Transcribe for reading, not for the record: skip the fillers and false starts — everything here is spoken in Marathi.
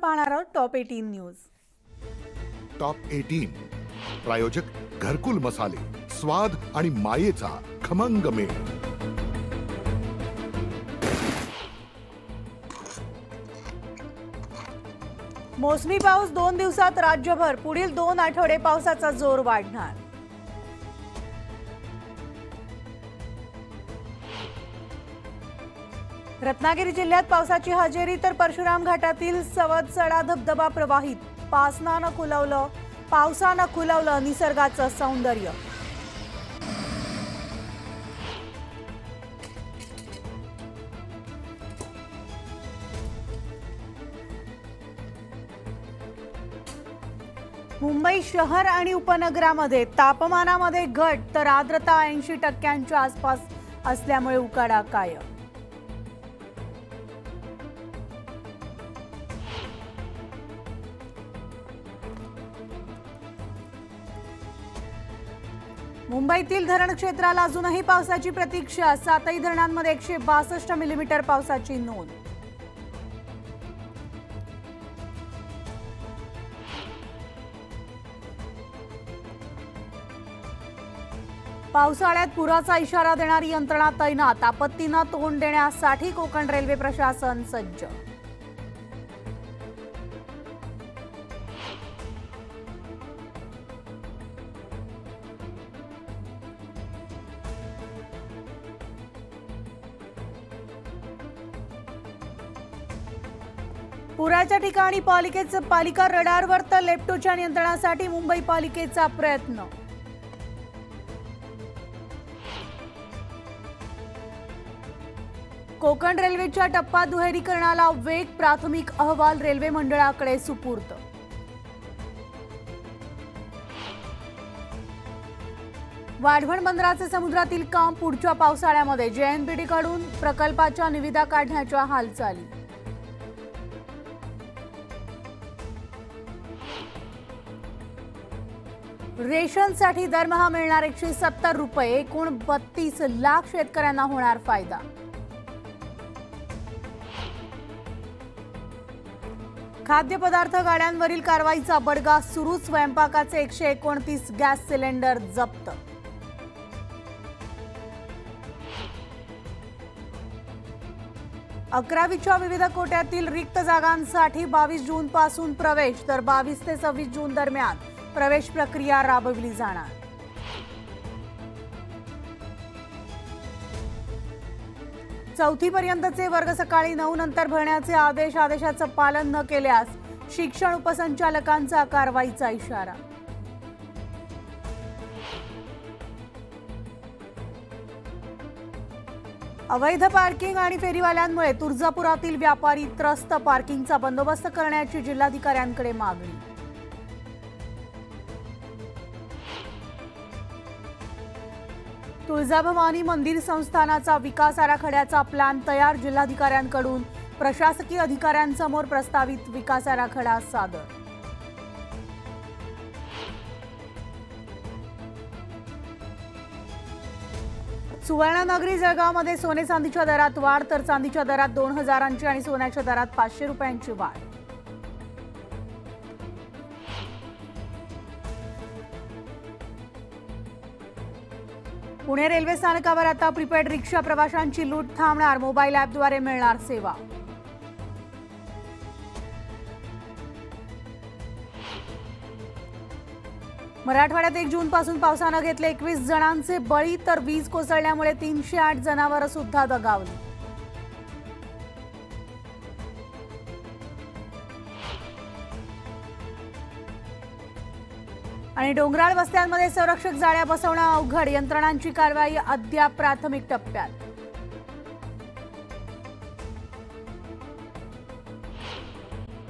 पाहणार आहोत टॉप 18 न्यूज। टॉप 18 प्रायोजक घरकुल मसाले, स्वाद आणि मायेचा खमंग मेळ। मोसमी पाऊस 2 दिवसात राज्यभर, पुढील 2 आठवडे पावसाचा जोर वाढणार। रत्नागिरी जिल्ह्यात पावसाची हजेरी, तर परशुराम घाटातील सवदसडा धबधबा प्रवाहित। पावसानं खुलवलं निसर्गाचं सौंदर्य। मुंबई शहर आणि उपनगरामध्ये तापमानामध्ये घट, तर आर्द्रता 80% आसपास असल्यामुळे उकाडा कायम। मुंबईतील धरण क्षेत्राला अजूनही पावसाची प्रतीक्षा। 7ही धरणांमध्ये 162 मिलीमीटर पावसाची नोंद। पावसाळ्यात पुराचा इशारा देणारी यंत्रणा तैनात। आपत्तींना तोंड देण्यासाठी कोकण रेल्वे प्रशासन सज्ज। पुराच्या ठिकाणी पालिका रडारवर, तर लेप्टोच्या नियंत्रणासाठी मुंबई पालिकेचा प्रयत्न। कोकण रेल्वेच्या टप्पा दुहेरीकरणाला वेग, प्राथमिक अहवाल रेल्वे मंडळाकडे सुपूर्द। वाढवण बंदराचे समुद्रातील काम पुढच्या पावसाळ्यामध्ये। JNPT कडून प्रकल्पाच्या निविदा काढण्याच्या हालचाली। रेशनसाठी दरमहा मिळणार 170 रुपये, एकूण 32 लाख शेतकऱ्यांना होणार फायदा। खाद्यपदार्थ गाड्यांवरील कारवाईचा बडगा सुरू, स्वयंपाकाचे 129 गॅस सिलेंडर जप्त। अकरावीच्या विविध कोट्यातील रिक्त जागांसाठी 22 जून पासून प्रवेश, तर 22 ते 26 जून दरम्यान प्रवेश प्रक्रिया राबवली जाणार। चौथी पर्यंतचे वर्ग सकाळी 9 नंतर भरण्याचे आदेश। आदेशाचं पालन न केल्यास शिक्षण उपसंचालकांचा कारवाईचा इशारा। अवैध पार्किंग आणि फेरीवाल्यांमुळे तुळजापुरातील व्यापारी त्रस्त, पार्किंगचा बंदोबस्त करण्याची जिल्हाधिकाऱ्यांकडे मागणी। तुळजाभवानी मंदिर संस्थानाचा विकास आराखड्याचा प्लॅन तयार, जिल्हाधिकाऱ्यांकडून प्रशासकीय अधिकाऱ्यांसमोर प्रस्तावित विकास आराखडा सादर। सुवर्णनगरी जळगावमध्ये सोने चांदीच्या दरात वाढ, तर चांदीच्या दरात 2000 आणि सोन्याच्या दरात 500 रुपयांची वाढ। पुणे रेल्वे स्थानकावर आता प्रीपेड रिक्षा प्रवाशांची लूट थांबणार, मोबाईल ॲपद्वारे मिळणार सेवा। मराठवाड्यात 1 जून पासून पावसानं घेतले 21 जणांचे बळी, तर वीज कोसळल्यामुळे 308 जनावरं सुद्धा दगावली। आणि डोंगराळ वस्त्यांमध्ये संरक्षक जाळ्या बसवणं अवघड, यंत्रणांची कारवाई अद्याप प्राथमिक टप्प्यात।